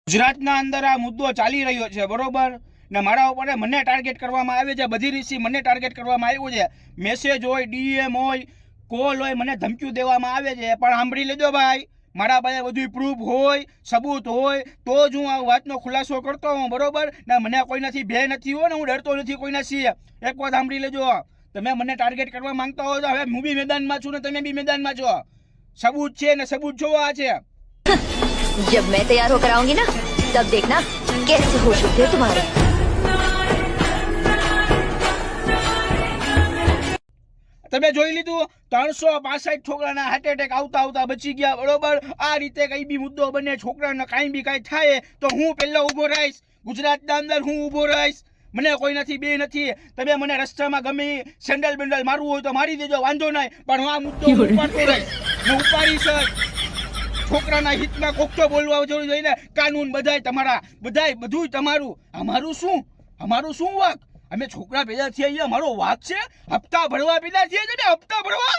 ગુજરાતના અંદર આ મુદ્દો ચાલી રહ્યો છે, બરોબર ને મારા ઉપર મને ટાર્ગેટ કરવામાં આવે છે, બધી રીતે મને ટાર્ગેટ કરવામાં આવ્યું છે, મેસેજ હોય, ડીએમ હોય, કોલ હોય, મને ધમકીઓ દેવામાં આવે છે, પણ સાંભળી લેજો ભાઈ, મારા પાસે બધું પ્રૂફ હોય, સબૂત હોય તો જ હું આ વાતનો ખુલાસો કરતો હું, બરોબર ને મને કોઈનાથી ભય નથી હો ને હું ડરતો નથી કોઈનાથી. એક વાત સાંભળી લેજો, તમે મને ટાર્ગેટ કરવા માંગતા હો તો હવે હું બી મેદાનમાં છું ને તમે બી મેદાનમાં છો, સબૂત છે ને સબૂત જોવા છે. जब मैं तैयार होकर आऊंगी ना तब देखना कैसे होश उठते तुम्हारे. તમે જોઈ લીધું 365 છોકરાના હાર્ટ એટેક આવતા આવતા બચી ગયા, બરોબર. આ રીતે કઈ બી મુદ્દો બને, છોકરાને કાંઈ બી કાંઈ થાય તો હું પહેલા ઊભો રહીશ, ગુજરાતના અંદર હું ઊભો રહીશ, મને કોઈ નથી, બે નથી. તમે મને રસ્તામાં ગમે સેન્ડલ બેન્ડલ મારવું હોય તો મારી દેજો, વાંધો નહીં, પણ હું આ મુદ્દો ઉપાડતો રહીશ, હું ઉપાડીશ. છોકરાના હિતમાં કોક તો બોલવા જરૂર જોઈને, કાનૂન બધાય તમારા, બધાય બધું તમારું, અમારું શું વાક? અમે છોકરા પેદા થયા, અમારો વાક છે હપ્તા ભરવા પેદા થયા છે ને, હપ્તા ભરવા.